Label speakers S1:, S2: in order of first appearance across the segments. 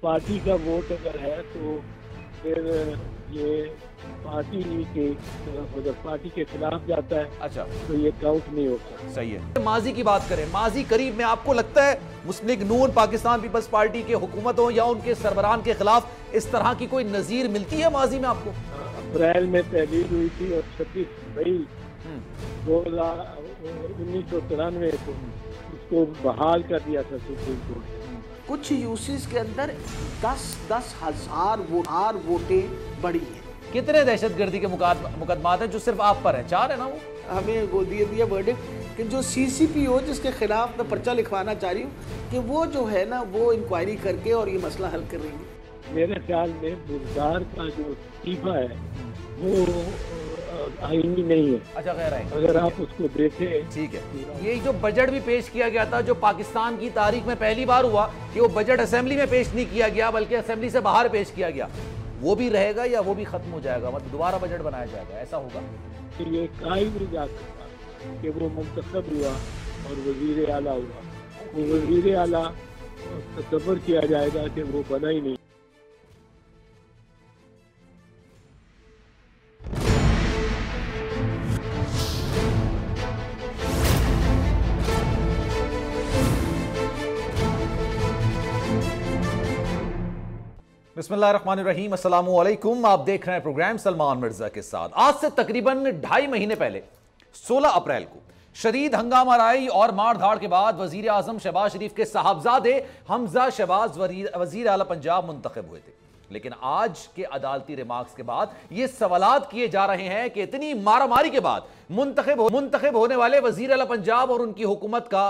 S1: Party का vote अगर है तो फिर ये पार्टी के मतलब पार्टी के खिलाफ जाता है।
S2: अच्छा,
S1: तो ये काउंट नहीं होता।
S2: सही है। माजी की बात करें, माजी करीब में आपको लगता है मुस्लिम लीग नून, पाकिस्तान पीपल्स पार्टी के हुकूमतों या उनके सरबराहान के खिलाफ इस तरह की कोई नजीर मिलती है माजी में आपको?
S1: अप्रैल में तहरीर हुई थी और 26 मई 1993 को उसको बहाल कर दिया था सुप्रीम कोर्ट।
S3: कुछ यूसीज के अंदर 10-10 हजार वोटें बढ़ी हैं।
S2: कितने दहशतगर्दी के मुकदमात हैं जो सिर्फ आप पर हैं? 4 है ना? वो
S3: हमें वो दिया वर्डिक्ट कि जो CCPO जिसके खिलाफ मैं पर्चा लिखवाना चाह रही हूँ कि वो जो है ना वो इंक्वायरी करके और ये मसला हल करेंगे।
S1: मेरे ख्याल में बुजदार का जो इस्तीफा है वो आईनी नहीं है।
S2: अच्छा, गैर आईनी।
S1: अगर आप उसको देखें,
S2: ठीक है। ये जो बजट भी पेश किया गया था, जो पाकिस्तान की तारीख में पहली बार हुआ कि वो बजट असेंबली में पेश नहीं किया गया बल्कि असेंबली से बाहर पेश किया गया, वो भी रहेगा या वो भी खत्म हो जाएगा? मतलब दोबारा बजट बनाया जाएगा, ऐसा होगा?
S1: कि ये कायम नहीं जा सकता कि वो मुंतखब हुआ और वजीर आला हुआ। वो वजीर आला तस्वर किया जाएगा कि वो बना ही नहीं।
S2: बिस्मिल्लाहिर्रहमानिर्रहीम, अस्सलामु अलैकुम। आप देख रहे हैं प्रोग्राम सलमान मिर्जा के साथ। आज से तकरीबन 2.5 महीने पहले 16 अप्रैल को शदीद हंगामा राई और मारधाड़ के बाद वजीर आजम शहबाज शरीफ के साहबजादे हमजा शहबाज वजीर आला पंजाब मुंतखब हुए थे। लेकिन आज के अदालती रिमार्क्स के बाद ये सवालात किए जा रहे हैं कि इतनी मारामारी के बाद मुंतखब होने वाले वजीर आला पंजाब और उनकी हुकूमत का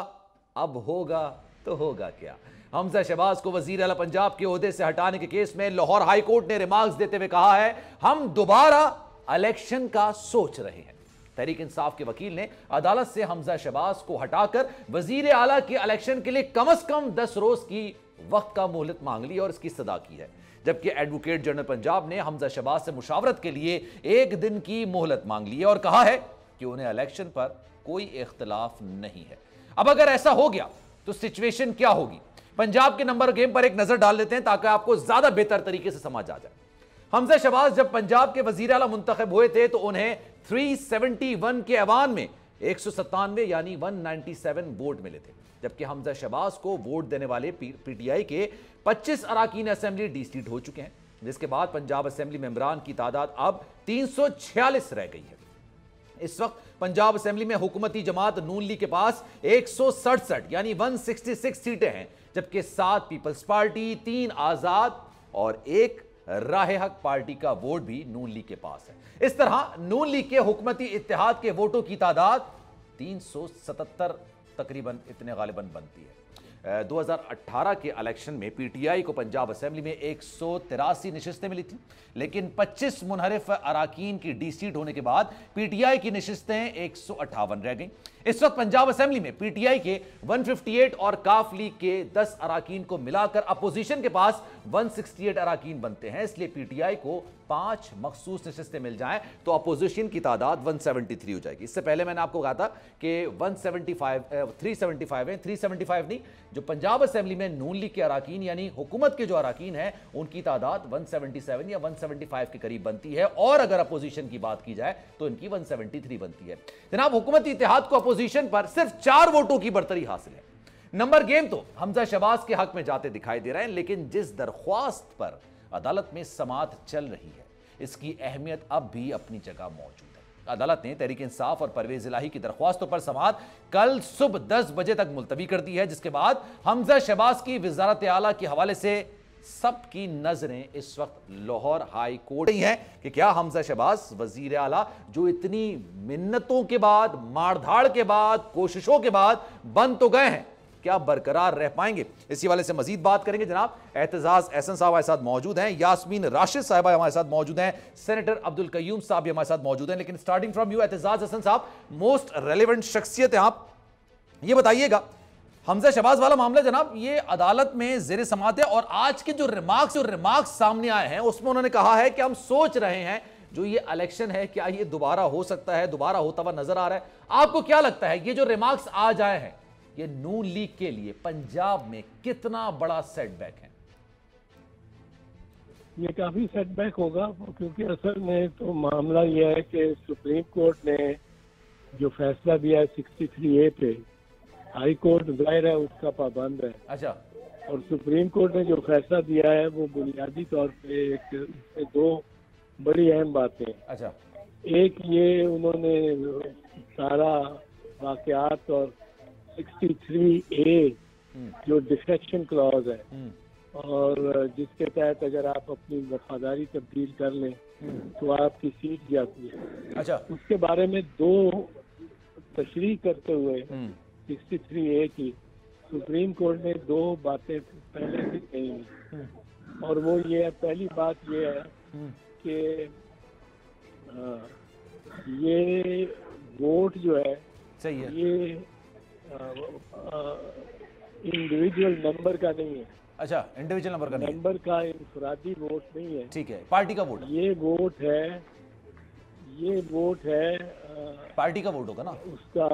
S2: अब होगा तो होगा क्या? हमजा शहबाज को वजीर आला पंजाब के ओहदे से हटाने के केस में लाहौर हाई कोर्ट ने रिमार्क्स देते हुए कहा है, हम दोबारा इलेक्शन का सोच रहे हैं। तहरीक इंसाफ के वकील ने अदालत से हमजा शहबाज को हटाकर वजीर आला के इलेक्शन के लिए कम से कम 10 रोज की वक्त का मोहलत मांग ली और इसकी सदा की है। जबकि एडवोकेट जनरल पंजाब ने हमजा शहबाज से मुशावरत के लिए 1 दिन की मोहलत मांग ली है और कहा है कि उन्हें इलेक्शन पर कोई इख्तिलाफ नहीं है। अब अगर ऐसा हो गया तो सिचुएशन क्या होगी? पंजाब के नंबर गेम पर एक नजर डाल लेते हैं ताकि आपको ज्यादा बेहतर तरीके से समझ आ जाए। हमजा शहबाज जब पंजाब के वजीर आला मुंतखब हुए थे तो उन्हें 371 के ऐवान में 197 यानी 197 वोट मिले थे। जबकि हमजा शहबाज को वोट देने वाले PTI के 25 अराकीन असेंबली डिसीट हो चुके हैं, जिसके बाद पंजाब असेंबली मेंबरान की तादाद अब 346 रह गई है। इस वक्त पंजाब असेंबली में हुकूमती जमात नून लीग के पास 167 यानी 166 सीटें हैं, जबकि 7 पीपल्स पार्टी, 3 आजाद और 1 राह हक पार्टी का वोट भी नून लीग के पास है। इस तरह नून लीग के हुकूमती इत्तेहाद के वोटों की तादाद 377 तकरीबन इतने गालिबन बनती है। 2018 के इलेक्शन में PTI को पंजाब असेंबली में 183 नशिस्तें मिली थी, लेकिन 25 मुनहरिफ अराकीन की डिसीट होने के बाद PTI की नशिस्तें 158 रह गईं। इस वक्त पंजाब असेंबली में PTI के 158 और काफ लीग के 10 अराकीन को मिलाकर अपोजिशन के पास 168 अराकीन बनते हैं। इसलिए PTI को 5 मखसूस नशिस्तें मिल जाएं तो अपोजिशन की तादाद 173 हो जाएगी। इससे पहले मैंने आपको कहा था कि 375 है, 375 नहीं, जो पंजाब असेंबली में नून लीग के अराकीन यानी हुकूमत के जो अराकीन हैं उनकी तादाद 177 या 175 के करीब बनती है, और अगर अपोजिशन की बात की जाए तो इनकी 173 बनती है। जनाब, हुकूमती इत्तेहाद को अपोजिशन पर सिर्फ 4 वोटों की बढ़तरी हासिल है। नंबर गेम तो हमजा शहबाज के हक में जाते दिखाई दे रहे हैं, लेकिन जिस दरख्वास्त पर अदालत में समाअत चल रही है इसकी अहमियत अब भी अपनी जगह मौजूद है। अदालत ने तहरीक इंसाफ और परवेज इलाही की दरख्वास्तों पर समाअत कल सुबह 10 बजे तक मुलतवी कर दी है, जिसके बाद हमजा शहबाज की वजारत आला के हवाले से सबकी नजरें इस वक्त लाहौर हाई कोर्ट ही हैं कि क्या हमजा शहबाज वजीर आला जो इतनी मिन्नतों के बाद, मारधाड़ के बाद, कोशिशों के बाद बन तो गए हैं, क्या बरकरार रह पाएंगे? इसी वाले से मजीद बात करेंगे। जनाब एतजाज एहसन साहब हमारे साथ मौजूद हैं, यास्मीन राशिद साहबा हमारे साथ मौजूद हैं, सेनेटर अब्दुल कयूम साहब भी हमारे साथ मौजूद हैं। लेकिन starting from you Aitzaz Ahsan साहब, मोस्ट रेलिवेंट शख्सियत है आप, ये बताइएगा हमजा शहबाज वाला मामला जनाब ये अदालत में जेर समाअत है और आज के जो रिमार्क्स सामने आए हैं उसमें उन्होंने कहा है कि हम सोच रहे हैं जो ये इलेक्शन है क्या ये दोबारा हो सकता है, दोबारा होता हुआ नजर आ रहा है। आपको क्या लगता है ये जो रिमार्क्स आज आए हैं ये नून लीग के लिए पंजाब में कितना बड़ा सेटबैक है?
S1: ये काफ़ी सेटबैक होगा, क्योंकि असल में तो मामला ये है कि सुप्रीम कोर्ट ने जो फैसला दिया है 63A पे, हाई कोर्ट जाहिर है उसका पाबंद है।
S2: अच्छा।
S1: और सुप्रीम कोर्ट ने जो फैसला दिया है वो बुनियादी तौर पे इसमें दो बड़ी अहम बातें हैं।
S2: अच्छा।
S1: एक ये उन्होंने सारा वाकयात और 63A जो डिफेक्शन क्लॉज है और जिसके तहत अगर आप अपनी वफादारी तब्दील कर लें तो आपकी सीट जाती है।
S2: अच्छा।
S1: उसके बारे में दो तशरीह करते हुए 63A की सुप्रीम कोर्ट ने दो बातें पहले से कही हैं, और वो ये है, पहली बात ये है कि ये वोट जो है
S2: सही है,
S1: ये इंडिविजुअल नंबर का नहीं है।
S2: अच्छा, इंडिविजुअल नंबर का नहीं है,
S1: नंबर का इंफरादी वोट नहीं है,
S2: ठीक है, पार्टी का वोट,
S1: ये वोट है
S2: पार्टी का वोट होगा ना,
S1: उसका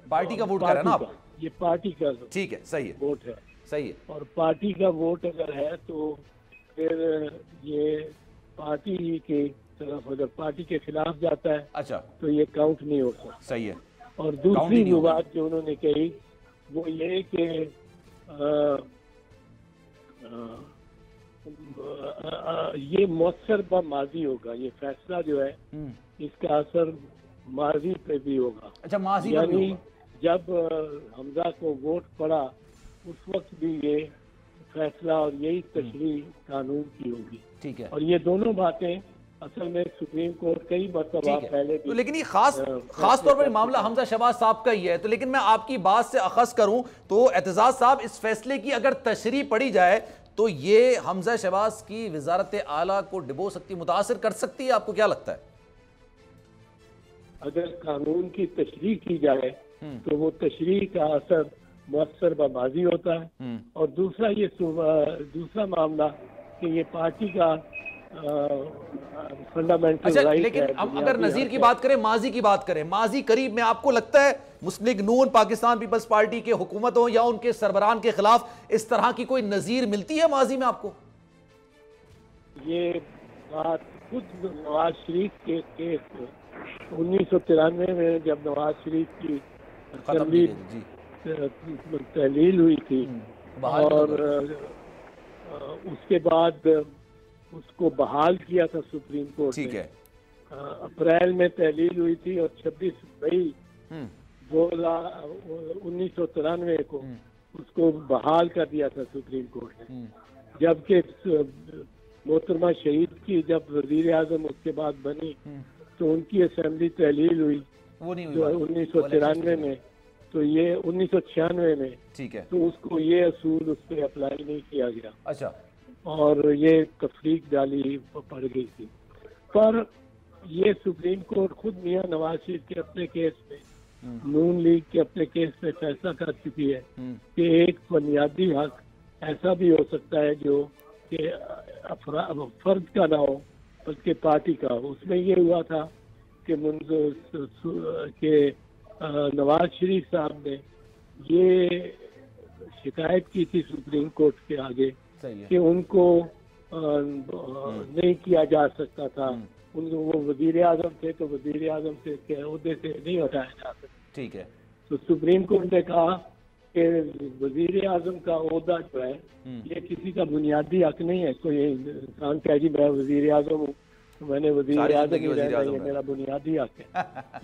S2: पार्टी का वोट कर रहे हैं ना आप,
S1: ये पार्टी का
S2: ठीक है, सही है,
S1: वोट है।
S2: सही है,
S1: और पार्टी का वोट अगर है तो फिर ये पार्टी की तरफ, अगर पार्टी के खिलाफ जाता है
S2: अच्छा,
S1: तो ये काउंट नहीं होता।
S2: सही है।
S1: और
S2: Count
S1: दूसरी
S2: ही नहीं
S1: जो
S2: होगा।
S1: बात जो उन्होंने कही वो ये कि ये मौसर ब माजी होगा, ये फैसला जो है इसका असर माजी पे भी होगा।
S2: अच्छा, माजी पर भी
S1: यानी
S2: होगा।
S1: जब हमजा को वोट पड़ा उस वक्त भी ये फैसला और यही तशरीह कानून की होगी।
S2: ठीक है,
S1: और ये दोनों बातें असल में सुप्रीम कोर्ट कई मरतबा
S2: ठीक है।
S1: पहले
S2: तो
S1: भी
S2: लेकिन ये खास तौर पर मामला हमजा शहबाज साहब का ही है, तो लेकिन मैं आपकी बात से अखज़ करूं तो एतजाज साहब, इस फैसले की अगर तशरीह पड़ी जाए तो ये हमजा शहबाज की वजारत आला को डिबो सकती, मुतासर कर सकती है, आपको क्या लगता है?
S1: अगर कानून की तशरीह की जाए तो वो तशरीह का असर मुअस्सर बमाजी होता है। और दूसरा ये दूसरा मामला कि ये पार्टी का फंडामेंटल
S2: अच्छा,
S1: राइट
S2: लेकिन
S1: है।
S2: हम अगर नजीर की बात करें, माजी की बात करें, माजी करीब में आपको लगता है मुस्लिम लीग नून, पाकिस्तान पीपल्स पार्टी के हुकूमत हो या उनके सरबराहान के खिलाफ इस तरह की कोई नजीर मिलती है माजी में आपको?
S1: ये बात खुद नवाज शरीफ के केस 1993 में जब नवाज शरीफ की असेंबली तहलील हुई थी और उसके बाद उसको बहाल किया था सुप्रीम कोर्ट ने।
S2: ठीक है,
S1: अप्रैल में तहलील हुई थी और 26 मई 1993 को उसको बहाल कर दिया था सुप्रीम कोर्ट ने। जबकि मोहतरमा शहीद की जब वजीर आजम उसके बाद बनी तो उनकी असेंबली तहलील हुई,
S2: वो नहीं हुई
S1: 1993 में, तो ये 1996 में,
S2: ठीक है,
S1: तो उसको ये असूल उस पर अप्लाई नहीं किया गया।
S2: अच्छा,
S1: और ये तफरीक डाली पड़ गई थी। पर ये सुप्रीम कोर्ट खुद मियां नवाज शरीफ के अपने केस में, नून लीग के अपने केस में फैसला कर चुकी है कि एक बुनियादी हक ऐसा भी हो सकता है जो कि फर्द का ना हो बल्कि पार्टी का हो। उसमें ये हुआ था कि नवाज शरीफ साहब ने ये शिकायत की थी सुप्रीम कोर्ट के आगे कि उनको नहीं किया जा सकता था, उनको, वो वजीर आजम थे तो वजीर आजम से के ओहदे से नहीं हटाया जा सकता।
S2: ठीक है,
S1: तो सुप्रीम कोर्ट ने कहा कि वजीर आजम का ओहदा जो है ये किसी का बुनियादी हक नहीं है। कोई इंसान कहे जी मैं वजीर आजम हूँ तो मैंने वजीर आजम ही रहना, ये मेरा बुनियादी हक है।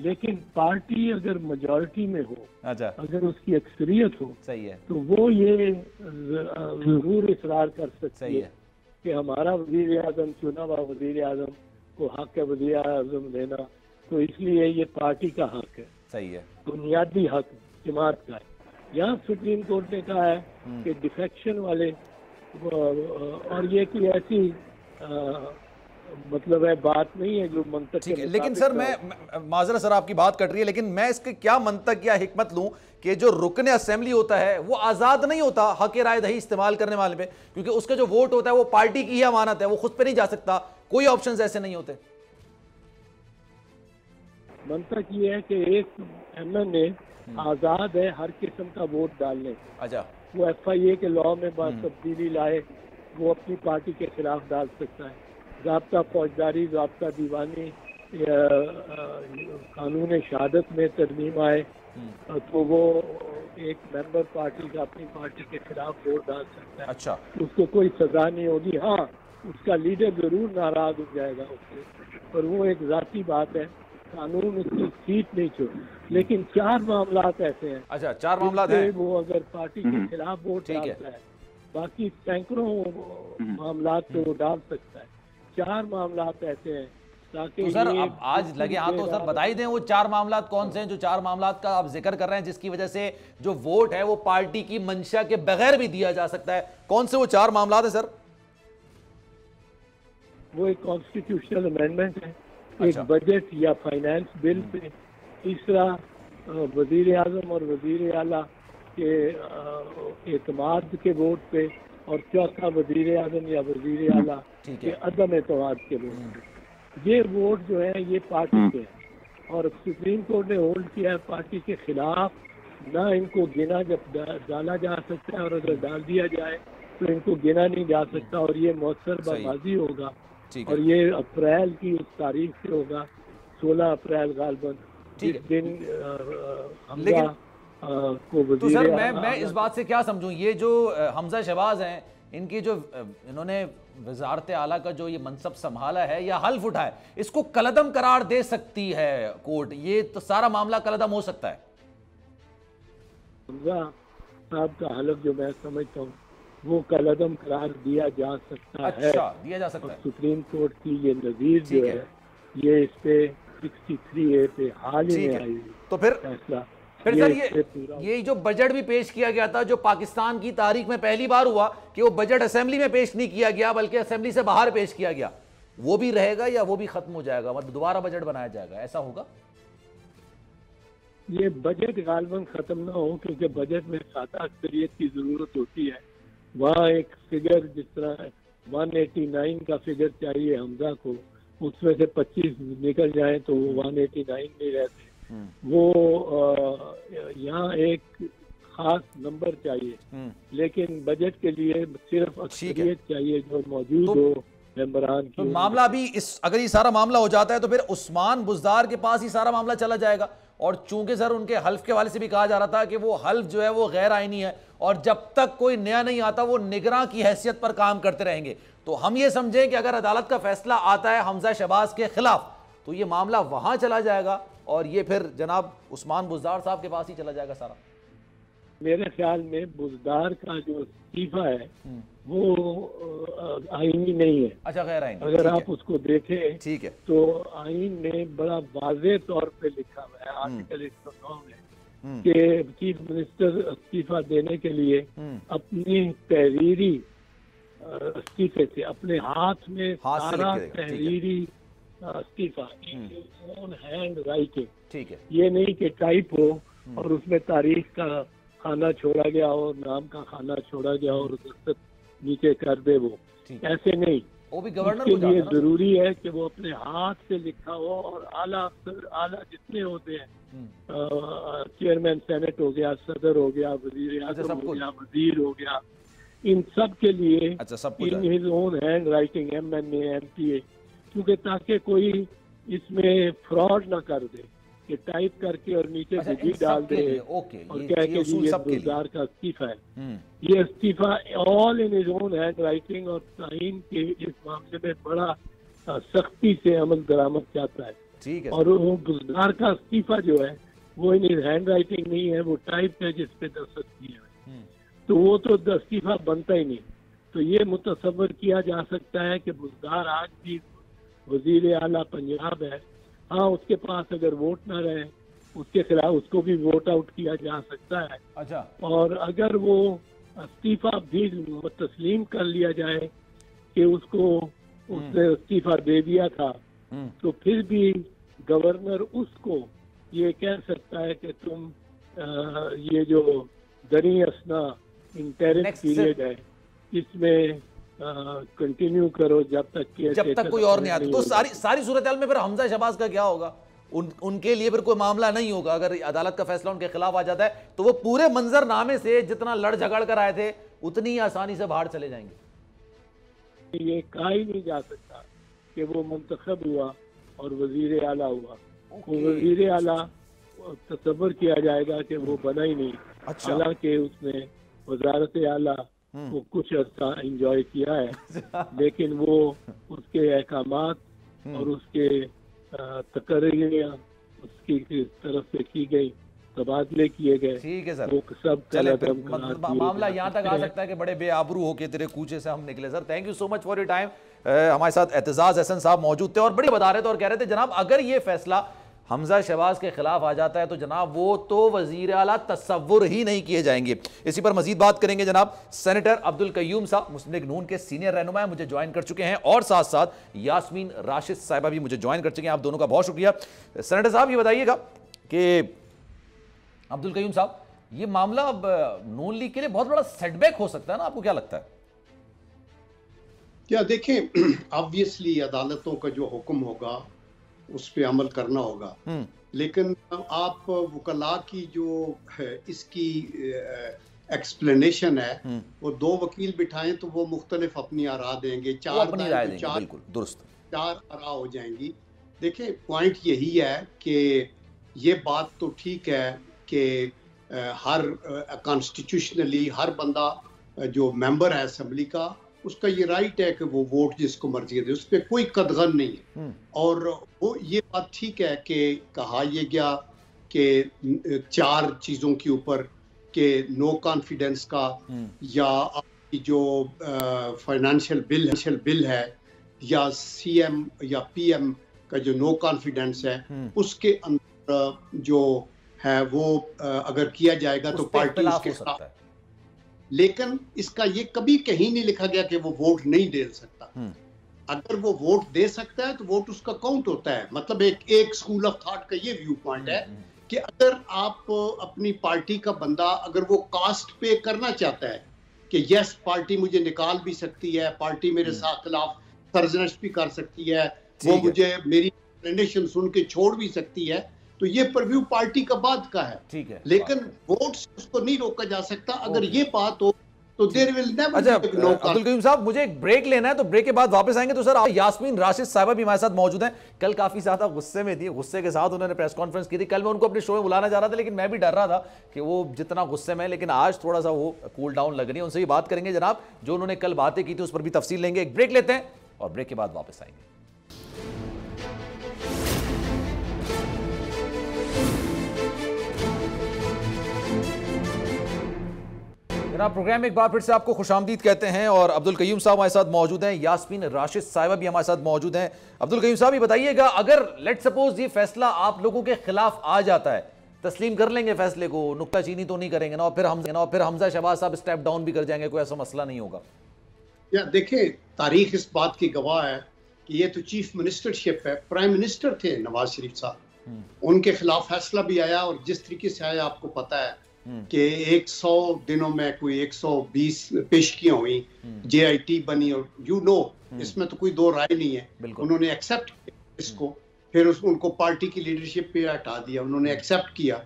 S1: लेकिन पार्टी अगर मेजॉरिटी में हो,
S2: अच्छा,
S1: अगर उसकी अक्सरियत हो,
S2: सही है,
S1: तो वो ये जरूर इसरार कर सकती है कि हमारा वजीर आजम चुना हुआ वजीर आजम को हक है वजीर आजम देना, तो इसलिए ये पार्टी का हक है,
S2: सही है,
S1: बुनियादी हक जमात का है। यहाँ सुप्रीम कोर्ट ने कहा है कि डिफेक्शन वाले, और ये कोई ऐसी मतलब है बात नहीं है जो मंतक
S2: ठीक है। लेकिन सर मैं माजरा सर आपकी बात कट रही है, लेकिन मैं इसके क्या मंतक या हिकमत लूं कि जो रुकन असेंबली होता है वो आज़ाद नहीं होता हक राय दही इस्तेमाल करने वाले पे, क्योंकि उसका जो वोट होता है वो पार्टी की ही अमानत है, वो खुद पे नहीं जा सकता, कोई ऑप्शंस ऐसे नहीं होते।
S1: मंतक ये है कि एक MNA आज़ाद है हर किस्म का वोट डालने,
S2: अच्छा,
S1: वो FIA के लॉ में तब्दीली लाए, वो अपनी पार्टी के खिलाफ डाल सकता है। ज़ाब्ता फौजदारी, ज़ाब्ता दीवानी, कानून शहादत में तरमीम आए तो वो एक मेंबर पार्टी का अपनी पार्टी के खिलाफ वोट डाल सकता है।
S2: अच्छा,
S1: उसको कोई सजा नहीं होगी। हाँ, उसका लीडर जरूर नाराज हो जाएगा उससे, पर वो एक जाती बात है, कानून उसकी सीट नहीं छोड़। लेकिन 4 मामलात ऐसे हैं।
S2: अच्छा, 4 मामलात हैं।
S1: वो अगर पार्टी के खिलाफ वोट डालता है, बाकी सैकड़ों मामलात पे वो डाल सकता है। 4 मामलात ऐसे हैं ताकि
S2: तो सर अब आज लगे हाथ तो सर बता ही दें वो 4 मामलात कौन से हैं, जो 4 मामलात का आप जिक्र कर रहे हैं, जिसकी वजह से जो वोट है वो पार्टी की मंशा के बगैर भी दिया जा सकता है। कौन से वो 4 मामलात है सर?
S1: वो एक कॉन्स्टिट्यूशनल अमेंडमेंट है, एक
S2: अच्छा।
S1: बजट या फाइनेंस बिल पे, तीसरा वजीर आजम और वजीर आला के एतमाद के वोट पे, और चौथा वजीर आजम या वजीर आला के अदम एतमाद के वोट पे। ये वोट जो है ये पार्टी के हैं और सुप्रीम कोर्ट ने होल्ड किया है पार्टी के खिलाफ। ना इनको गिना जब डाला जा सकता है, और अगर डाल दिया जाए तो इनको गिना नहीं जा सकता, और ये मौसर बर्बादी होगा। और ये अप्रैल की उस तारीख से होगा, 16 अप्रैल गालबन, जिस दिन हमजा को वजीर।
S2: तो सर मैं इस बात से क्या समझूं, ये जो हमजा शहबाज हैं, इनकी जो इन्होंने वजारत आला का जो ये मनसब संभाला है या हल्फ उठाया, इसको कलदम करार दे सकती है कोर्ट? ये तो सारा मामला कलदम हो सकता है।
S1: हमजा साहब का हल्फ जो मैं समझता हूँ वो कलदम करार दिया जा सकता है।
S2: अच्छा, दिया जा सकता है।
S1: सुप्रीम कोर्ट की ये नजीर जो है ये इस पे 63A पे हाल ही में आई।
S2: तो फिर
S1: फैसला
S2: फिर सर ये जो बजट भी पेश किया गया था, जो पाकिस्तान की तारीख में पहली बार हुआ कि वो बजट असेंबली में पेश नहीं किया गया बल्कि असेंबली से बाहर पेश किया गया, वो भी रहेगा या वो भी खत्म हो जाएगा, मतलब दोबारा बजट बनाया जाएगा, ऐसा होगा?
S1: ये बजट गालबन खत्म ना हो, क्योंकि बजट में सादा अक्सरियत की जरूरत होती है। वहाँ एक फिगर जिस तरह 189 का फिगर चाहिए हमजा को, उसमें से 25 निकल जाए तो वो 189 नहीं रहते। वो यहाँ एक खास नंबर चाहिए, लेकिन बजट के लिए सिर्फ अक्सरियत चाहिए जो मौजूद हो मेंबरान की।
S2: तो मामला अभी अगर ये सारा मामला हो जाता है तो फिर उस्मान बुज़दार के पास ही सारा मामला चला जाएगा। और चूंकि सर उनके हल्फ के हवाले से भी कहा जा रहा था कि वो हल्फ जो है वो गैर आईनी है और जब तक कोई नया नहीं आता वो निगरां की हैसियत पर काम करते रहेंगे, तो हम ये समझें कि अगर अदालत का फैसला आता है हमजा शहबाज के खिलाफ तो ये मामला वहां चला जाएगा और ये फिर जनाब उस्मान बुज़दार साहब के पास ही चला जाएगा सारा।
S1: मेरे ख्याल में बुज़दार का जो इस्तीफा है वो आईनी नहीं है।
S2: अच्छा, गैर आईनी।
S1: अगर आप उसको देखें
S2: ठीक है
S1: तो आईन ने बड़ा वाज़ेह तौर पे लिखा हुआ है आर्टिकल 109 में कि चीफ मिनिस्टर इस्तीफा देने के लिए अपनी तहरीरी इस्तीफे से अपने हाथ में सारा तहरीरी इस्तीफा ऑन हैंड राइटिंग, ठीक है, ये नहीं कि टाइप हो और उसमें तारीख का खाना छोड़ा गया हो, नाम का खाना छोड़ा गया हो और दस्तखत नीचे कर दे, वो ऐसे नहीं।
S2: वो भी गवर्नर
S1: के लिए जरूरी है कि वो अपने हाथ से लिखा हो और आला अफसर, आला जितने होते हैं, चेयरमैन सेनेट हो गया, सदर हो गया, वजीर आजम हो गया, वजीर हो गया, इन सब के लिए in his own hand writing MNA MPA, क्योंकि ताकि कोई इसमें फ्रॉड ना कर दे कि टाइप करके और नीचे डिग्री डाल दे और कह के जी ये बुज़दार का इस्तीफा है। ये इस्तीफा all in his own hand writing और साइन के इस मामले में बड़ा सख्ती से अमल दरामद चाहता है।
S2: ठीक है।
S1: और वो बुज़दार का इस्तीफा जो है वो इन हिज हैंड राइटिंग नहीं है, वो टाइप है जिसपे दस्तखत किए हुए, तो वो तो इस्तीफा बनता ही नहीं। तो ये मुतसव्वर किया जा सकता है कि बुज़दार आज भी वजीर आला पंजाब है, हाँ उसके पास अगर वोट ना रहे उसके खिलाफ उसको भी वोट आउट किया जा सकता है।
S2: अच्छा।
S1: और अगर वो इस्तीफा भी तस्लीम कर लिया जाए कि उसको उसने इस्तीफा दे दिया था, तो फिर भी गवर्नर उसको ये कह सकता है कि तुम ये जो दरी असना इंटरिम पीरियड है इसमें कंटिन्यू करो जब तक
S2: कोई और नहीं आता। तो सारी सूरत हाल में फिर हमजा शहबाज का क्या होगा? उनके लिए फिर कोई मामला नहीं होगा। अगर अदालत का फैसला उनके खिलाफ आ जाता है तो वो पूरे मंजरनामे से जितना लड़ झगड़ कर आए थे उतनी ही आसानी से बाहर चले जाएंगे।
S1: ये कहा ही नहीं जा सकता कि वो मुंतखब हुआ और वजीर आला हुआ। वो वजीर आला तस्वर किया जाएगा कि वो बना ही नहीं।
S2: अच्छा।
S1: हालांकि उसने वजारत आला वो कुछ अर्सा एंजॉय किया है, लेकिन वो उसके अहकामात और उसके तकरीरें उसकी तरफ से की गई, तबादले किए गए।
S2: ठीक है सर,
S1: वो सब
S2: चले फिर मामला यहाँ तक आ सकता है कि बड़े बेआबरू होके तेरे कूचे से हम निकले। Sir thank you so much for your time. हमारे साथ एतजाज हसन साहब मौजूद थे और बड़ी बता रहे थे और कह रहे थे जनाब अगर ये फैसला हमजा शहबाज के खिलाफ आ जाता है तो जनाब वो तो वजीर आला तस्वुर ही नहीं किए जाएंगे। इसी पर मजीद बात करेंगे जनाब सेनेटर अब्दुल कय्यूम साहब, मुस्लिम लीग नून के सीनियर रहनुमा मुझे ज्वाइन कर चुके हैं और साथ साथ यास्मीन राशिद साहिबा भी मुझे ज्वाइन कर चुके हैं। आप दोनों का बहुत शुक्रिया। सेनेटर साहब ये बताइएगा कि अब्दुल कय्यूम साहब ये मामला अब नून लीग के लिए बहुत बड़ा सेटबैक हो सकता है ना, आपको क्या लगता है?
S4: क्या देखें, ऑब्वियसली अदालतों का जो हुक्म होगा उस पे अमल करना होगा, लेकिन आप वकला की जो है इसकी एक्सप्लेनेशन है वो दो वकील बिठाएं तो वो मुख्तलिफ अपनी आरा देंगे, चार
S2: बिल्कुल दुरुस्त,
S4: चार आरा हो जाएंगी। देखिए पॉइंट यही है कि ये बात तो ठीक है कि हर कॉन्स्टिट्यूशनली हर बंदा जो मेंबर है असेंबली का उसका ये राइट है कि वो वोट जिसको मर्जी दे, उस पर कोई कदगन नहीं है। और वो ये बात ठीक है कि कहा यह गया कि चार चीज़ों के ऊपर के नो कॉन्फिडेंस का या आपकी जो फाइनेंशियल बिल है या सीएम या पीएम का जो नो कॉन्फिडेंस है उसके अंदर जो है वो अगर किया जाएगा तो पार्टी उसके साथ। लेकिन इसका ये कभी कहीं नहीं लिखा गया कि वो वोट नहीं दे सकता। अगर वो वोट दे सकता है तो वोट उसका काउंट होता है। मतलब एक स्कूल ऑफ थॉट का ये व्यू पॉइंट है कि अगर आप अपनी पार्टी का बंदा अगर वो कास्ट पे करना चाहता है कि यस पार्टी मुझे निकाल भी सकती है, पार्टी मेरे साथ खिलाफ सरजनश भी कर सकती है, वो मुझे मेरी एक्सप्लेनेशन सुन के छोड़ भी सकती है, तो ये परव्यू पार्टी का बात का है।
S2: ठीक है,
S4: लेकिन वोट से उसको नहीं रोका जा सकता। अगर ये बात हो तो देयर विल नेवर।
S2: अच्छा अब्दुल कय्यूम साहब मुझे एक ब्रेक लेना है तो ब्रेक के बाद वापस आएंगे। तो सर यास्मीन राशिद साहिबा भी हमारे साथ मौजूद हैं। कल काफी ज्यादा गुस्से में थी, गुस्से के साथ उन्होंने प्रेस कॉन्फ्रेंस की थी। कल मैं उनको अपने शो में बुलाना चाह रहा था लेकिन मैं भी डर रहा था कि वो जितना गुस्से में है, लेकिन आज थोड़ा सा वो कूल डाउन लग रही है। उनसे भी बात करेंगे जनाब, जो उन्होंने कल बातें की थी उस पर भी तफसील लेंगे। एक ब्रेक लेते हैं और ब्रेक के बाद वापस आएंगे। प्रोग्राम में एक बार फिर से आपको खुशामदीद कहते हैं और अब्दुल कय्यूम साहब हमारे साथ मौजूद हैं, यास्मीन राशिद साहिबा भी हमारे साथ मौजूद हैं। अब्दुल कय्यूम साहब ये बताइएगा, अगर लेट सपोज ये फैसला आप लोगों के खिलाफ आ जाता है, तस्लीम कर लेंगे फैसले को, नुक्ताचीनी तो नहीं करेंगे ना, और फिर हमजा शहबाज साहब स्टेप डाउन भी कर जाएंगे, कोई ऐसा मसला नहीं होगा?
S4: या देखिए तारीख इस बात की गवाह है कि ये तो चीफ मिनिस्टरशिप है। प्राइम मिनिस्टर थे नवाज शरीफ साहब, उनके खिलाफ फैसला भी आया और जिस तरीके से आया आपको पता है कि 100 दिनों में कोई 120 पेशकियां हुई, JIT बनी और इसमें तो कोई दो राय नहीं है। उन्होंने एक्सेप्ट किया इसको, फिर उनको पार्टी की लीडरशिप पे हटा दिया, उन्होंने एक्सेप्ट किया,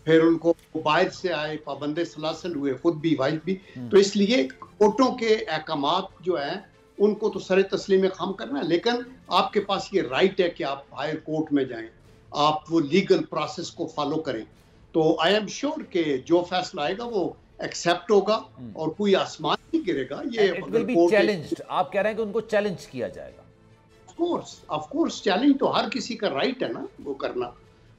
S4: फिर उनको बाहर से आए, पाबंदे सलासल हुए, खुद भी वाइफ भी। तो इसलिए कोर्टों के अहकामात जो है उनको तो सरे तस्लीम खाम करना है, लेकिन आपके पास ये राइट है कि आप हायर कोर्ट में जाएं, आप वो लीगल प्रोसेस को फॉलो करें। तो आई एम श्योर कि जो फैसला आएगा वो एक्सेप्ट होगा और कोई आसमान नहीं गिरेगा। ये
S2: इट विल बी चैलेंज्ड। आप कह रहे हैं कि उनको चैलेंज किया जाएगा?
S4: ऑफ कोर्स चैलेंज तो हर किसी का राइट है ना वो करना,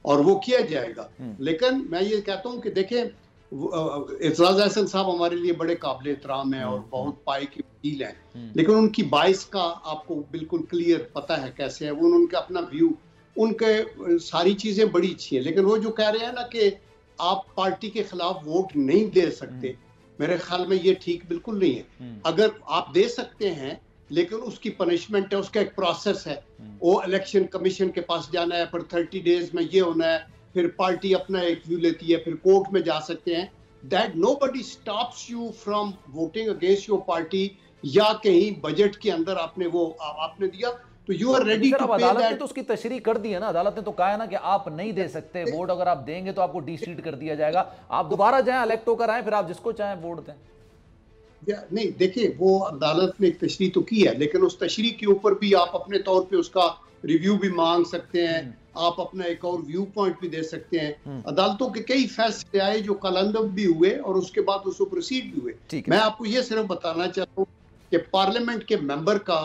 S4: और वो किया जाएगा। लेकिन मैं ये कहता हूँ कि देखें एतजाज हसन साहब हमारे लिए बड़े काबिल एहतराम है और बहुत पाई के वकील हैं, लेकिन उनकी बाइस का आपको बिल्कुल क्लियर पता है कैसे है वो, उनका अपना व्यू, उनके सारी चीजें बड़ी अच्छी है। लेकिन वो जो कह रहे हैं ना कि आप पार्टी के खिलाफ वोट नहीं दे सकते, मेरे ख्याल में ये ठीक बिल्कुल नहीं है। अगर आप दे सकते हैं लेकिन उसकी पनिशमेंट है, उसका एक प्रोसेस है, वो इलेक्शन कमीशन के पास जाना है, फिर 30 डेज में ये होना है, फिर पार्टी अपना एक व्यू लेती है, फिर कोर्ट में जा सकते हैं। That nobody stops you from voting against your party, या कहीं बजट के अंदर आपने दिया तो यू आर रेडी टू पे
S2: अदालत ने
S4: दैट।
S2: तो उसकी तशरीह कर दी है ना, अदालत ने तो कहा है ना कि आप नहीं दे सकते वोट, अगर आप देंगे तो आपको डिसीट कर दिया जाएगा, आप दोबारा जाएं इलेक्ट होकर आए, फिर आप जिसको चाहें वोट दें।
S4: नहीं देखिए, वो अदालत ने एक तशरीह तो की है, लेकिन उस तशरीह के ऊपर भी आप अपने तौर पे उसका रिव्यू भी मांग सकते हैं, आप अपना एक और व्यू पॉइंट भी दे सकते हैं। अदालतों के कई फैसले आए जो कलंदम भी हुए और उसके बाद उसको प्रोसीड भी हुए। मैं आपको ये सिर्फ बताना चाहता हूँ कि पार्लियामेंट के मेंबर का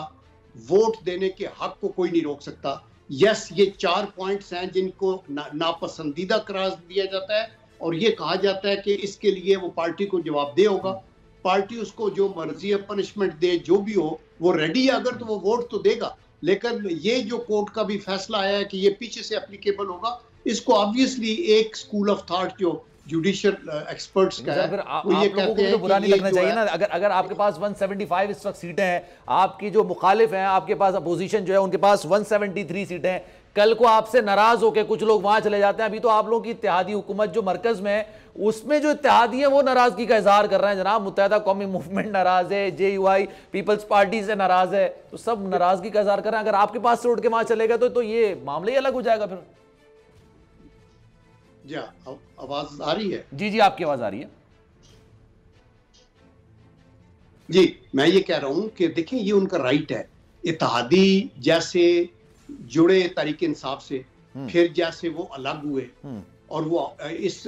S4: वोट देने के हक को कोई नहीं रोक सकता। यस, ये 4 पॉइंट्स हैं जिनको नापसंदीदा करार दिया जाता है और ये कहा जाता है कि इसके लिए वो पार्टी को जवाबदेह होगा, पार्टी उसको जो मर्जी है पनिशमेंट दे, जो भी हो वो रेडी है, अगर तो वो वोट तो देगा। लेकिन ये जो कोर्ट का भी फैसला आया है कि ये पीछे से एप्लीकेबल होगा, इसको ऑब्वियसली एक स्कूल ऑफ थॉट जो जुडिशियल एक्सपर्ट्स का है वो ये कहते हैं
S2: तो बुरा नहीं लगना चाहिए
S4: है,
S2: ना, अगर आपके पास 175 इस वक्त सीटें हैं, आपकी जो मुखालिफ हैं, आपके पास अपोजिशन जो है उनके पास 173 सीटें हैं, कल को आपसे नाराज होकर कुछ लोग वहां चले जाते हैं। अभी तो आप लोगों की इत्तेहादी हुकूमत जो मरकज में है उसमें जो इत्तेहादी है वो नाराजगी का इजहार कर रहे हैं जनाब। मुत्तहिदा कौमी मूवमेंट नाराज है, JUI पीपल्स पार्टी से नाराज है, तो सब नाराजगी का इजहार कर रहे हैं। अगर आपके पास से उठ के वहां चलेगा तो ये मामला ही अलग हो जाएगा फिर।
S4: जी आवाज आ रही है?
S2: जी आपकी आवाज आ रही है।
S4: जी मैं ये कह रहा हूं कि देखिए ये उनका राइट है, इत्तेहादी जैसे जुड़े तहरीक इंसाफ से, फिर जैसे वो अलग हुए और वो इस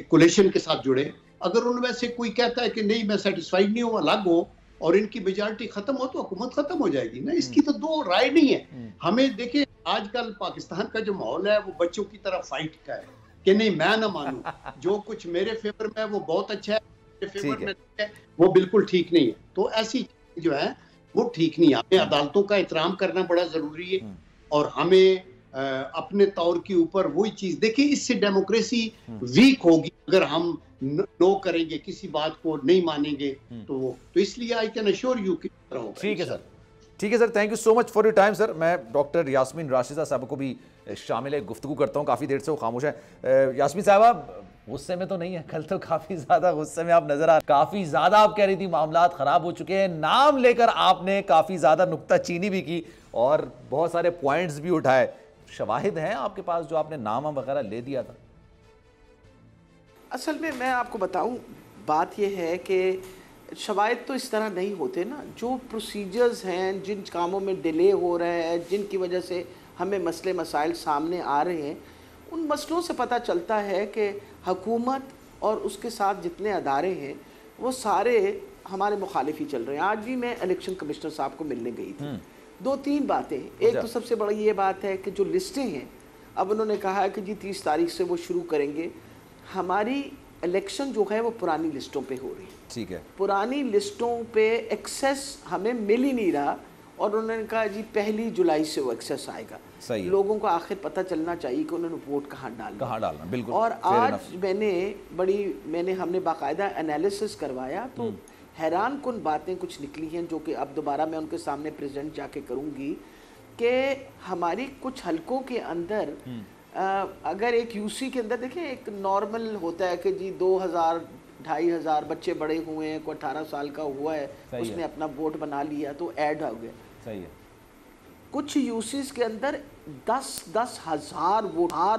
S4: कोलिशन के साथ जुड़े, अगर उनमें से कोई कहता है कि नहीं मैं सेटिस्फाइड नहीं हूं, अलग हो और इनकी मेजॉरिटी खत्म हो तो हुकूमत खत्म हो जाएगी ना, इसकी तो दो राय नहीं है। हमें देखिए आजकल पाकिस्तान का जो माहौल है वो बच्चों की तरह फाइट का है कि नहीं मैं ना मानूं, जो कुछ मेरे फेवर में है वो बहुत अच्छा है, मेरे फेवर में है वो बिल्कुल ठीक नहीं है। तो ऐसी जो है वो ठीक नहीं है। हमें अदालतों का एहतराम करना बड़ा जरूरी है और हमें अपने तौर के ऊपर वही चीज देखिए, इससे डेमोक्रेसी वीक होगी अगर हम नो करेंगे, किसी बात को नहीं मानेंगे तो इसलिए आई कैन अश्योर यू कि
S2: ठीक है सर, ठीक है sir, thank you so much for your time sir. मैं डॉक्टर यास्मीन राशिदा साहब को भी शामिल गुफ्तगू करता हूँ, काफ़ी देर से वो खामोश है। यास्मीन साहबा गुस्से में तो नहीं है, कल तो काफ़ी ज़्यादा गुस्से में आप नजर आ, काफ़ी ज़्यादा आप कह रही थी मामलात ख़राब हो चुके हैं, नाम लेकर आपने काफ़ी ज़्यादा नुक्ताचीनी भी की और बहुत सारे पॉइंट्स भी उठाए। शवाहिद हैं आपके पास जो आपने नाम वगैरह ले दिया था?
S3: असल में मैं आपको बताऊं, बात यह है कि शवाहिद तो इस तरह नहीं होते ना, जो प्रोसीजर्स हैं, जिन कामों में डिले हो रहे हैं, जिनकी वजह से हमें मसले मसाइल सामने आ रहे हैं, उन मसलों से पता चलता है कि हुकूमत और उसके साथ जितने अदारे हैं वो सारे हमारे मुखालिफ ही चल रहे हैं। आज भी मैं इलेक्शन कमिश्नर साहब को मिलने गई थी, 2-3 बातें। एक तो सबसे बड़ी ये बात है कि जो लिस्टें हैं, अब उन्होंने कहा है कि जी 30 तारीख से वो शुरू करेंगे। हमारी इलेक्शन जो है वो पुरानी लिस्टों पे हो रही है, ठीक है, पुरानी लिस्टों पे एक्सेस हमें मिल ही नहीं रहा और उन्होंने कहा जी 1 जुलाई से वो एक्सेस आएगा। सही लोगों को आखिर पता चलना चाहिए कि उन्होंने वोट कहाँ डालना, बिल्कुल। और आज हमने बाकायदा एनालिसिस करवाया तो हैरान कुन बातें कुछ निकली हैं जो कि अब दोबारा मैं उनके सामने प्रेजेंट जाके करूँगी कि हमारी कुछ हलकों के अंदर अगर एक यूसी के अंदर देखें, एक नॉर्मल होता है कि जी 2000-2500 बच्चे बड़े हुए हैं, कोई 18 साल का हुआ है, उसने अपना वोट बना लिया तो ऐड हो गया। सही है। कुछ यूसीज के अंदर 10-10 हज़ार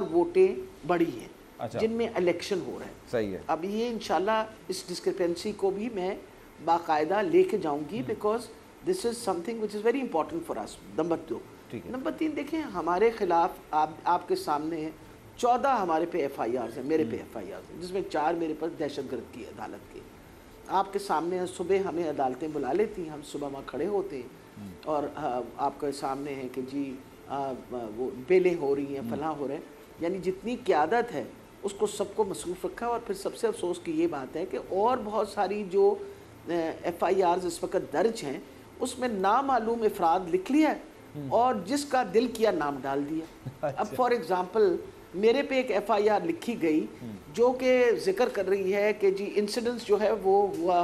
S3: वोटें बढ़ी हैं, अच्छा, जिनमें इलेक्शन हो रहे हैं। सही है। अब ये इंशाल्लाह इस डिस्क्रिपेंसी को भी मैं बाकायदा लेके जाऊंगी, because this is something which is very important for us. Number 2। Number 3 देखें, हमारे खिलाफ आपके सामने 14 हमारे पे FIRs हैं, मेरे पे FIRs हैं, जिसमें 4 मेरे पास दहशतगर्द की अदालत के। आपके सामने सुबह हमें अदालतें बुला लेती हैं, हम सुबह वहाँ खड़े होते हैं और आपके सामने है कि जी वो बेलें हो रही हैं, फलां हो रहे हैं, यानी जितनी क़यादत है उसको सबको मसरूफ़ रखा। और फिर सबसे अफसोस की ये बात है कि और बहुत सारी जो FIRs इस वक्त दर्ज हैं उसमें नामालूम अफराद लिख लिया और जिसका दिल किया नाम डाल दिया। अब फॉर एग्ज़ाम्पल मेरे पे एक FIR लिखी गई जो कि जिक्र कर रही है कि जी इंसिडेंट्स जो है वो हुआ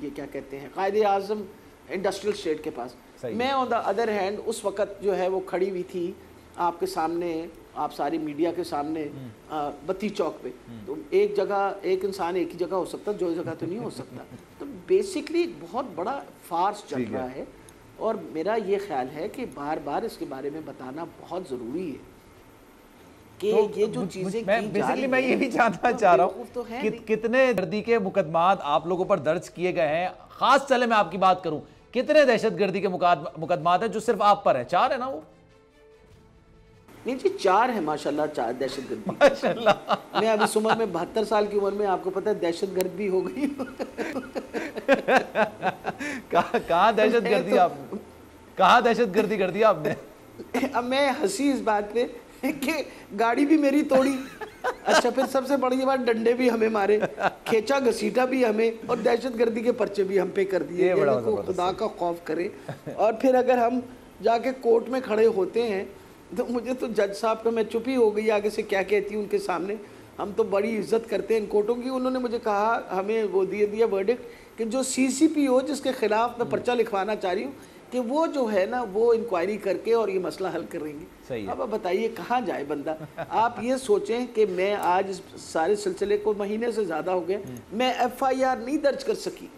S3: ये क्या कहते हैं, कायदे-ए-आज़म इंडस्ट्रियल स्टेट के पास। मैं ऑन द अदर हैंड उस वक़्त जो है वो खड़ी हुई थी आपके सामने, आप सारी मीडिया के सामने बत्ती चौक पे। तो एक जगह एक इंसान एक ही जगह हो सकता, जो जगह तो नहीं हो सकता। तो बेसिकली एक बहुत बड़ा फार्स चल रहा है और मेरा ये ख्याल है कि बार बार इसके बारे में बताना बहुत ज़रूरी है कि
S2: तो
S3: ये जो चीज़ें
S2: बेसिकली मैं ये भी जानना चाह रहा हूँ
S3: तो
S2: कितने गर्दी के मुकदमात आप लोगों पर दर्ज किए गए हैं। खास चले मैं आपकी बात करूं, कितने दहशतगर्दी के मुकदमात हैं जो सिर्फ आप पर है? 4 है ना वो?
S3: नहीं जी, 4 है माशाल्लाह, 4 दहशतगर्दी माशाल्लाह। मैं अभी इस उम्र में 72 साल की उम्र में आपको पता है दहशतगर्द भी हो गई।
S2: कहाँ दहशतगर्दी आपने, कहाँ दहशतगर्दी कर दी आपने?
S3: अब मैं हंसी इस बात पे कि गाड़ी भी मेरी तोड़ी, अच्छा फिर सबसे बड़ी बात डंडे भी हमें मारे, खींचा घसीटा भी हमें, और दहशतगर्दी के पर्चे भी हम पे कर दिए। को खुदा का खौफ करे। और फिर अगर हम जाके कोर्ट में खड़े होते हैं तो मुझे तो जज साहब का, मैं चुप ही हो गई आगे से क्या कहती हूँ उनके सामने। हम तो बड़ी इज्जत करते हैं इन कोर्टों की। उन्होंने मुझे कहा, हमें वो दिया वर्डिक्ट कि जो CCPO जिसके खिलाफ मैं पर्चा लिखवाना चाह रही हूँ कि वो जो है ना वो इंक्वायरी करके और ये मसला हल करेंगे। अब आप बताइए कहाँ जाए बंदा। आप ये सोचें कि मैं आज इस सारे सिलसिले को महीने से ज़्यादा हो गया, मैं FIR नहीं दर्ज कर सकी।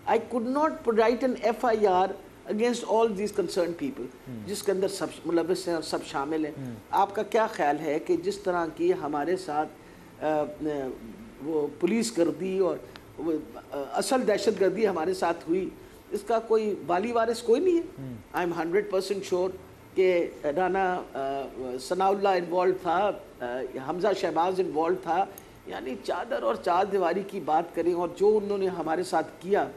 S3: I could not write an FIR against all these concern people, जिसके अंदर सब मुलविस हैं और सब शामिल हैं। आपका क्या ख्याल है कि जिस तरह की हमारे साथ वो पुलिस गर्दी और असल दहशत गर्दी हमारे साथ हुई, इसका कोई वाली वारिस कोई नहीं है। आई एम 100% श्योर कि राना सनाउल्लाह इन्वॉल्व था, हमजा शहबाज इन्वॉल्व था। यानी चादर और चार दीवारी की बात करें और जो उन्होंने हमारे साथ किया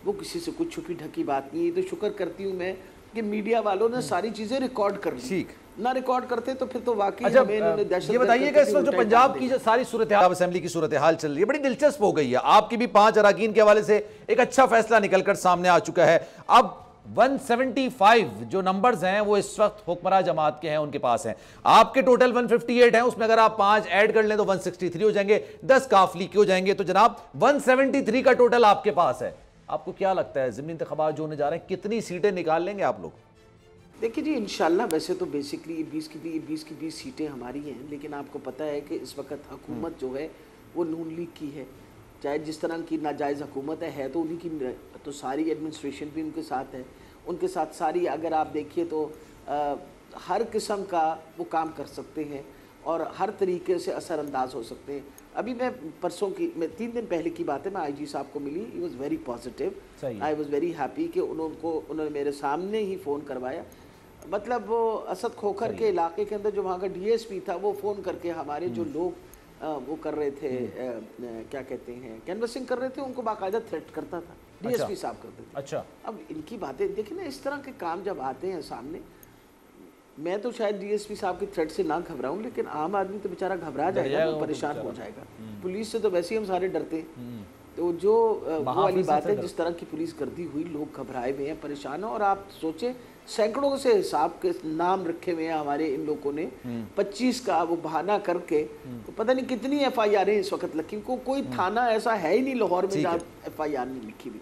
S3: वो किसी से कुछ छुपी ढकी बात नहीं है। तो शुक्र करती हूँ मैं कि मीडिया वालों ने सारी चीज़ें रिकॉर्ड कर ली। ना रिकॉर्ड करते तो फिर तो वाकई
S2: ये बताइएगा इस वक्त जो पंजाब की सारी सूरत हाल, असेंबली की सूरत हाल चल रही है, बड़ी दिलचस्प हो गई है। आपकी भी 5 अराकीन के हवाले से एक अच्छा फैसला निकलकर सामने आ चुका है। अब 175 जो नंबर्स हैं वो इस वक्त हुक्मरान जमात के हैं, उनके पास हैं। आपके टोटल 158 हैं, उसमें अगर आप 5 ऐड कर लें तो 163 हो जाएंगे, 10 काफली के हो जाएंगे। तो जनाब 173 का टोटल आपके पास है। आपको क्या लगता है ज़िमनी इंतखाबात जो होने जा रहे हैं, कितनी सीटें निकाल लेंगे आप लोग?
S3: देखिए जी, इंशाल्लाह वैसे तो बेसिकली 20 की 20 सीटें हमारी हैं, लेकिन आपको पता है कि इस वक्त हुकूमत जो है वो नून लीग की है। चाहे जिस तरह की नाजायज़ हुकूमत है तो उन्हीं की, तो सारी एडमिनिस्ट्रेशन भी उनके साथ है, उनके साथ सारी, अगर आप देखिए तो हर किस्म का वो काम कर सकते हैं और हर तरीके से असरअंदाज हो सकते हैं। अभी मैं परसों की, मैं 3 दिन पहले की बात है, मैं IG साहब को मिली, he was very positive, I was very happy कि उन्होंने मेरे सामने ही फ़ोन करवाया। मतलब वो असद खोखर के इलाके के अंदर जो वहाँ का DSP था वो फ़ोन करके हमारे जो लोग वो कर रहे थे, क्या कहते हैं, कैनवसिंग कर रहे थे, उनको बाकायदा थ्रेट करता था। DSP साहब करते थे।
S2: अच्छा,
S3: अब इनकी बातें देखिए ना, इस तरह के काम जब आते हैं सामने, मैं तो शायद DSP साहब की थ्रेट से ना घबराऊं, लेकिन आम आदमी तो बेचारा घबरा जाएगा, तो परेशान हो जाएगा। पुलिस से तो वैसे ही हम सारे डरते हैं। तो जो वो वाली बात है, जिस तरह की पुलिस गर्दी हुई, लोग घबराए हुए हैं, परेशान हैं। और आप सोचें सैकड़ों से हिसाब के नाम रखे हुए हैं हमारे इन लोगों ने, 25 का वो बहाना करके, तो पता नहीं कितनी FIR इस वक्त लिखी। कोई थाना ऐसा है ही नहीं लाहौर में जहाँ FIR नहीं लिखी हुई।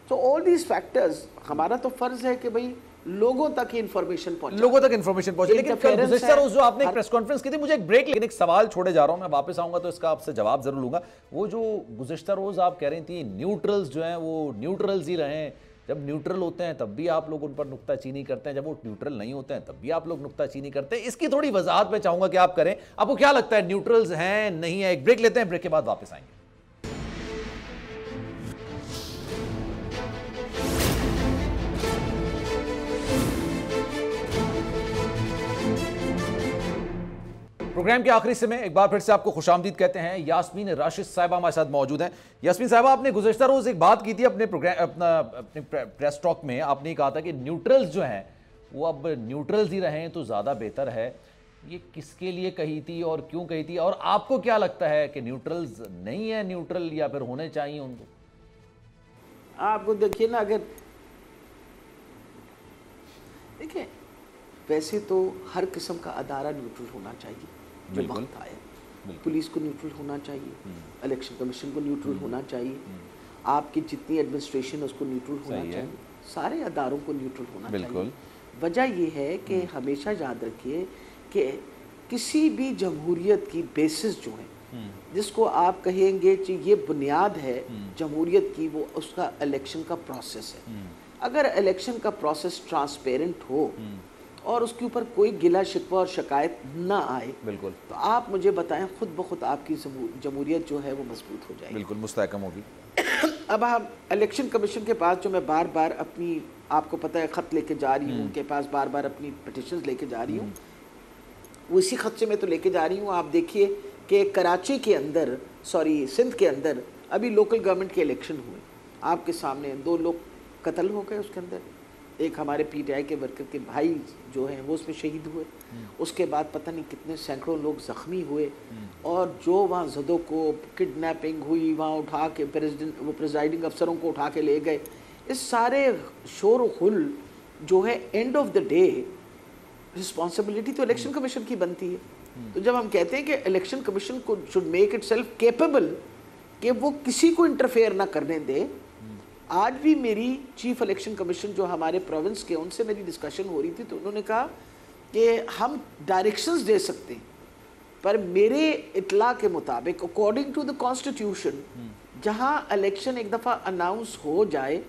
S3: तो ऑल दीज फैक्टर्स, हमारा तो फर्ज है कि भाई लोगों तक इंफॉर्मेशन पहुंचे,
S2: लोगों तक इंफॉर्मेशन पहुंचे। लेकिन कल गुज़िश्ता रोज जो आपने एक प्रेस कॉन्फ्रेंस की थी, मुझे एक ब्रेक, लेकिन एक सवाल छोड़े जा रहा हूं, मैं वापस आऊंगा तो इसका आपसे जवाब जरूर लूंगा। वो जो गुज़िश्ता रोज आप कह रही थी न्यूट्रल्स जो हैं वो न्यूट्रल्स ही रहे, जब न्यूट्रल होते हैं तब भी आप लोग उन पर नुक्ताचीनी करते हैं, जब वो न्यूट्रल नहीं होते हैं तब भी आप लोग नुक्ताचीनी करते हैं। इसकी थोड़ी वजाहत मैं चाहूंगा कि आप करें। आपको क्या लगता है, न्यूट्रल्स हैं नहीं है? एक ब्रेक लेते हैं, ब्रेक के बाद वापस आएंगे। प्रोग्राम के आखिरी से में एक बार फिर से आपको खुशामदीद कहते हैं। यास्मीन राशिद साहिबा हमारे साथ मौजूद हैं। यास्मीन साहिबा, आपने गुज़िश्ता रोज़ एक बात की थी अपने प्रेस टॉक में, आपने कहा था कि न्यूट्रल्स जो हैं वो अब न्यूट्रल्स ही रहें तो ज़्यादा बेहतर है। ये किसके लिए कही थी और क्यों कही थी, और आपको क्या लगता है कि न्यूट्रल्स नहीं है न्यूट्रल, या फिर होने चाहिए उनको?
S3: आपको देखिए ना, अगर देखिए वैसे तो हर किस्म का अदारा न्यूट्रल होना चाहिए जो वक्त आए। पुलिस को न्यूट्रल होना चाहिए, इलेक्शन कमीशन को न्यूट्रल होना चाहिए, आपकी जितनी एडमिनिस्ट्रेशन है उसको न्यूट्रल होना चाहिए, सारे अदारों को न्यूट्रल होना चाहिए। वजह यह है कि हमेशा याद रखिए कि किसी भी जमहूरियत की बेसिस जो है जिसको आप कहेंगे कि ये बुनियाद है जमहूरियत की, वो उसका इलेक्शन का प्रोसेस है। अगर इलेक्शन का प्रोसेस ट्रांसपेरेंट हो और उसके ऊपर कोई गिला शिकवा और शिकायत ना आए,
S2: बिल्कुल,
S3: तो आप मुझे बताएं खुद ब खुद आपकी जमहूरियत जो है वो मजबूत हो जाएगी,
S2: बिल्कुल मुस्तहकम होगी।
S3: अब हम इलेक्शन कमीशन के पास जो मैं बार बार अपनी, आपको पता है, ख़त लेके जा रही हूँ, उनके पास बार बार अपनी पिटिशंस लेके जा रही हूँ, वो इसी खत से मैं तो लेके जा रही हूँ। आप देखिए कि कराची के अंदर, सॉरी सिंध के अंदर अभी लोकल गवर्नमेंट के इलेक्शन हुए, आपके सामने 2 लोग कत्ल हो गए उसके अंदर, एक हमारे पीटीआई के वर्कर के भाई जो हैं वो उसमें शहीद हुए, उसके बाद पता नहीं कितने सैकड़ों लोग ज़ख्मी हुए, और जो वहाँ जदों को किडनैपिंग हुई, वहाँ उठा के प्रेसिडिंग अफसरों को उठा के ले गए। इस सारे शोर खुल जो है, and of the day responsibility तो इलेक्शन कमीशन की बनती है। तो जब हम कहते हैं कि इलेक्शन कमीशन को should make it self capable कि वो किसी को इंटरफेयर ना करने दे। आज भी मेरी चीफ इलेक्शन कमीशन जो हमारे प्रोविंस के, उनसे मेरी डिस्कशन हो रही थी, तो उन्होंने कहा कि हम डायरेक्शंस दे सकते हैं, पर मेरे इतला के मुताबिक अकॉर्डिंग टू द कॉन्स्टिट्यूशन जहां इलेक्शन एक दफ़ा अनाउंस हो जाए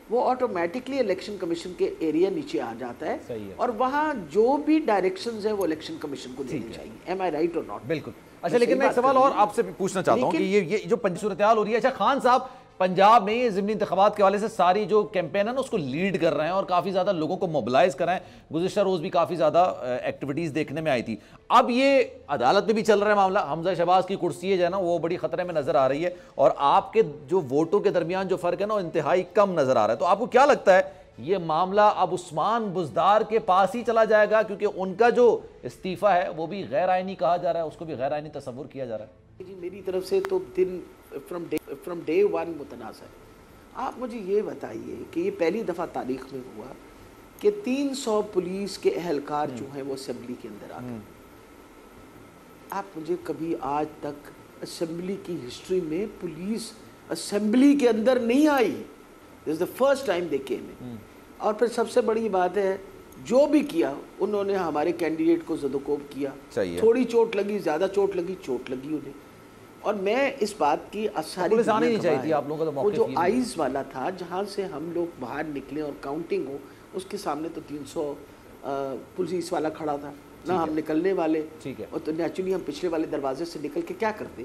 S3: वो ऑटोमेटिकली इलेक्शन कमीशन के एरिया नीचे आ जाता है, और वहां जो भी डायरेक्शंस है वो इलेक्शन कमीशन को देने चाहिए। एम आई राइट और नॉट?
S2: बिल्कुल। अच्छा, लेकिन मैं एक सवाल और आपसे पूछना चाहता हूं कि ये जो सूरत हाल हो रही है, अच्छा खान साहब पंजाब में ये ज़िमनी इंतखाबात के हवाले से सारी जो कैंपेन है ना उसको लीड कर रहे हैं और काफ़ी ज़्यादा लोगों को मोबिलाइज कर रहे हैं। गुज़िश्ता रोज़ भी काफ़ी ज़्यादा एक्टिविटीज़ देखने में आई थी। अब ये अदालत में भी चल रहा है मामला, हमजा शहबाज की कुर्सी है ना वो बड़ी ख़तरे में नज़र आ रही है, और आपके जो वोटों के दरमियान जो फ़र्क है ना वो इंतहाई कम नज़र आ रहा है। तो आपको क्या लगता है ये मामला अब उस्मान बुज़दार के पास ही चला जाएगा, क्योंकि उनका जो इस्तीफ़ा है वो भी गैर आइनी कहा जा रहा है, उसको भी गैर आइनी तस्वुर किया जा रहा है?
S3: जी, मेरी तरफ से तो दिन फ्रॉम डे वन मुतनाज़ है। आप मुझे ये बताइए कि ये पहली दफ़ा तारीख में हुआ कि 300 पुलिस के एहलकार जो हैं वो असेंबली के अंदर आ गए। आप मुझे कभी आज तक असेंबली की हिस्ट्री में पुलिस असेंबली के अंदर नहीं आई, this is the first time they came in. और फिर सबसे बड़ी बात है, जो भी किया उन्होंने हमारे कैंडिडेट को ज़दोकोब किया, थोड़ी चोट लगी, ज़्यादा चोट लगी उन्हें। और मैं इस बात की सारी
S2: नहीं चाहिए थी आप लोगों का, तो
S3: वो जो आइज़ वाला था जहाँ से हम लोग बाहर निकले और काउंटिंग हो, उसके सामने तो 300 पुलिस वाला खड़ा था ना, हम निकलने वाले,
S2: ठीक है,
S3: और तो नेचुरली हम पिछले वाले दरवाजे से निकल के क्या करते।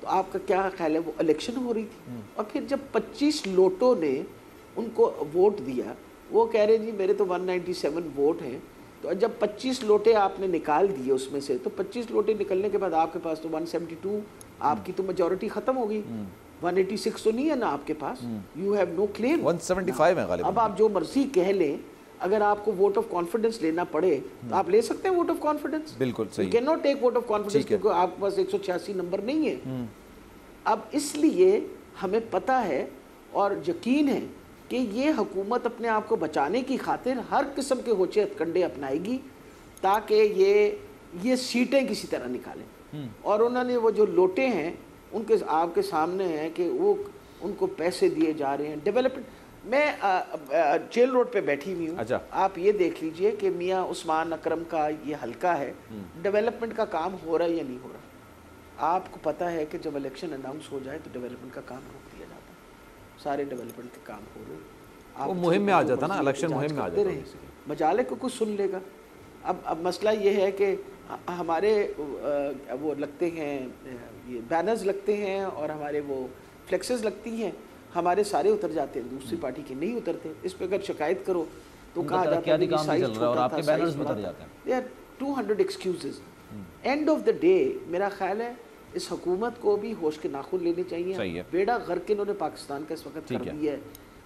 S3: तो आपका क्या ख्याल है, वो इलेक्शन हो रही थी और फिर जब 25 लोटों ने उनको वोट दिया, वो कह रहे जी मेरे तो 197 वोट हैं, तो जब 25 लोटे आपने निकाल दिए उसमें से, तो 25 लोटे निकलने के बाद आपके पास तो 172, आपकी तो मेजॉरिटी खत्म हो गई। 186 तो नहीं है ना आपके पास, यू हैव नो क्लेम,
S2: 175 है गालिबन।
S3: अब आप जो मर्जी कह लें, अगर आपको वोट ऑफ कॉन्फिडेंस लेना पड़े तो आप ले सकते हैं वोट ऑफ कॉन्फिडेंस,
S2: बिल्कुल सही,
S3: you can not take vote of confidence क्योंकि आपके पास 186 नंबर नहीं है। अब इसलिए हमें पता है और यकीन है कि ये हुकूमत अपने आप को बचाने की खातिर हर किस्म के होचे हथकंडे अपनाएगी ताकि ये सीटें किसी तरह निकालें। और उन्होंने वो जो लोटे हैं उनके आपके सामने हैं कि वो उनको पैसे दिए जा रहे हैं डेवलपमेंट। मैं जेल रोड पे बैठी हुई हूँ,
S2: अच्छा।
S3: आप ये देख लीजिए कि मियाँ उस्मान अकरम का ये हल्का है, डेवलपमेंट का काम हो रहा है या नहीं हो रहा। आपको पता है कि जब इलेक्शन अनाउंस हो जाए तो डेवलपमेंट का काम रोक दिया जाता है, सारे डेवलपमेंट के काम हो रहे हैं,
S2: वो मुहिम में आ जाता ना, इलेक्शन मुहिम में आ जाता है,
S3: मजाले को कुछ सुन लेगा। अब मसला ये है कि हमारे वो लगते हैं, ये बैनर्स लगते हैं और हमारे वो फ्लेक्सेस लगती हैं, हमारे सारे उतर जाते हैं, दूसरी पार्टी के नहीं उतरते। इस पे अगर शिकायत करो तो कहा जाता है कि साइज छोटा था, बैनर्स उतर जाते हैं। There are 200 excuses. End of the day मेरा ख्याल है इस हुकूमत को भी होश के नाखून लेने चाहिए। बेड़ा गर्क के इन्होंने पाकिस्तान का इस वक्त कर दिया है,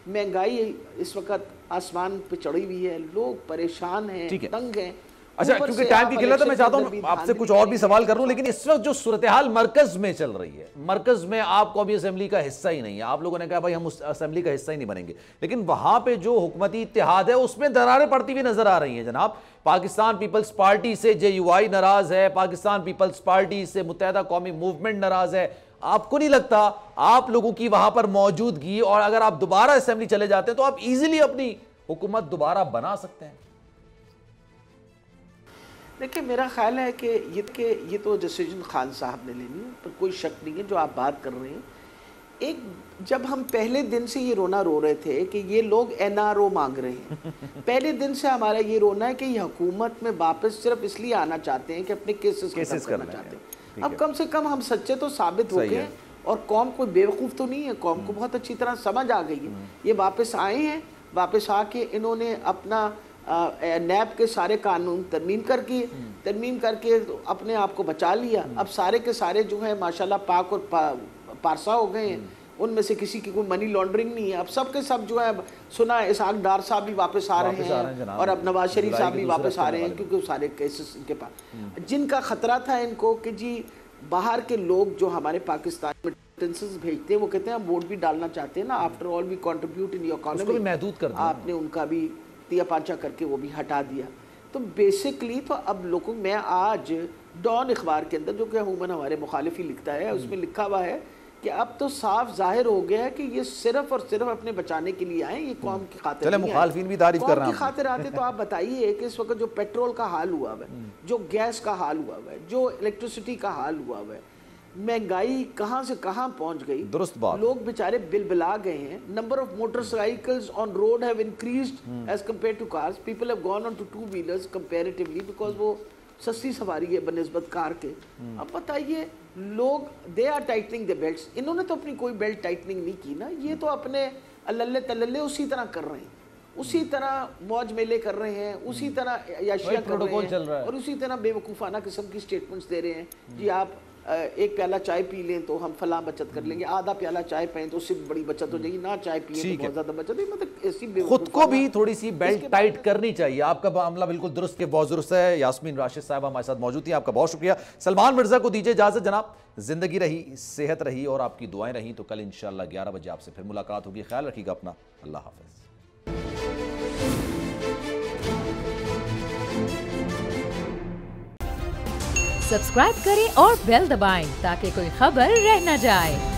S3: महंगाई इस वक्त आसमान पे चढ़ी हुई है, लोग परेशान हैं, तंग हैं।
S2: अच्छा, क्योंकि टाइम की किल्लत है, मैं चाहता हूं आपसे कुछ और भी सवाल कर लूं, लेकिन इस वक्त जो सूरत हाल मरकज में चल रही है, मरकज में आप कौमी असेंबली का हिस्सा ही नहीं है, आप लोगों ने कहा भाई हम उस असेंबली का हिस्सा ही नहीं बनेंगे, लेकिन वहां पे जो हुकूमती इत्तेहाद है उसमें दरारें पड़ती हुई नजर आ रही हैं जनाब। पाकिस्तान पीपल्स पार्टी से JUI नाराज है, पाकिस्तान पीपल्स पार्टी से मुत्तहिदा कौमी मूवमेंट नाराज है। आपको नहीं लगता आप लोगों की वहां पर मौजूदगी, और अगर आप दोबारा असेंबली चले जाते हैं तो आप इजीली अपनी हुकूमत दोबारा बना सकते हैं?
S3: देखिए, मेरा ख्याल है कि ये तो डिसीजन खान साहब ने लेनी है, पर कोई शक नहीं है जो आप बात कर रहे हैं। एक जब हम पहले दिन से ये रोना रो रहे थे कि ये लोग NRO मांग रहे हैं, पहले दिन से हमारा ये रोना है कि ये हुकूमत में वापस सिर्फ इसलिए आना चाहते हैं कि अपने केसेस करना चाहते हैं। अब कम से कम हम सच्चे तो साबित हो गए, और कौम कोई बेवकूफ़ तो नहीं है, कौम को बहुत अच्छी तरह समझ आ गई है। ये वापस आए हैं, वापस आके इन्होंने अपना नैब के सारे कानून तरमीम करके अपने आप को बचा लिया। अब सारे के सारे जो है माशाल्लाह पाक और पारसा हो गए हैं, उनमें से किसी की कोई मनी लॉन्ड्रिंग नहीं है। अब सब के सब जो है, सुना है इसहाक डार साहब भी वापस आ रहे हैं, और अब नवाज शरीफ साहब भी वापस आ रहे हैं, क्योंकि वो सारे केसेस इनके पास। जिनका खतरा था इनको कि जी बाहर के लोग जो हमारे पाकिस्तान में रेमिटेंसेस भेजते हैं, वो कहते हैं हम वोट भी डालना चाहते हैं ना, after all we contribute in your economy,
S2: महदूद कर दिया
S3: आपने उनका भी तिया पांचा करके वो भी हटा दिया। तो बेसिकली तो अब लोगों, मैं आज डॉन अखबार के अंदर, जो कि अमूमन हमारे मुखालिफ ही लिखता है, उसमें लिखा हुआ है कि अब तो साफ जाहिर हो गया है कि ये सिर्फ और सिर्फ अपने बचाने के लिए आए, ये कौम की खातिर
S2: चले, मुखालिफिन भी तारीफ कर रहे हैं,
S3: कौम की खातिर आते। तो आप बताइए कि इस वक्त जो पेट्रोल का हाल हुआ है, जो गैस का हाल हुआ है, जो इलेक्ट्रिसिटी का हाल हुआ है, महंगाई कहाँ से कहाँ पहुँच गई,
S2: दुरुस्त बात,
S3: लोग बेचारे बिलबिला गए हैं। Number of motorcycles on road have increased as compare to cars, people have gone on to 2 wheelers comparatively, because वो सस्ती सवारी है बनिस्बत कार के। अब बताइए, लोग they are tightening the belts, इन्होंने तो अपनी कोई बेल्ट टाइटनिंग नहीं की ना, ये तो अपने अल्लल्ले तल्लल्ले उसी तरह कर रहे हैं, उसी तरह मौज मेले कर रहे हैं, उसी तरह याशिया कर रहे हैं, और उसी तरह बेवकूफ़ाना किस्म की स्टेटमेंट्स दे रहे हैं। जी आप एक प्याला चाय पी लें तो हम फलां बचत कर लेंगे, आधा प्याला चाय पिए तो उससे बड़ी बचत हो जाएगी, ना चाय पिए तो बहुत ज़्यादा बचत है। मतलब ऐसी
S2: खुद को भी थोड़ी सी बेल्ट टाइट करनी चाहिए। आपका मामला बिल्कुल दुरुस्त के बहुत दुरुस्त है। यास्मीन राशिद साहब हमारे साथ मौजूद थी, आपका बहुत शुक्रिया। सलमान मिर्जा को दीजिए इजाजत जनाब, जिंदगी रही, सेहत रही और आपकी दुआएं रही तो कल इंशाल्लाह 11 बजे आपसे फिर मुलाकात होगी। ख्याल रखिएगा अपना, अल्लाह हाफिज।
S5: सब्सक्राइब करें और बेल दबाएं ताकि कोई खबर रह न जाए।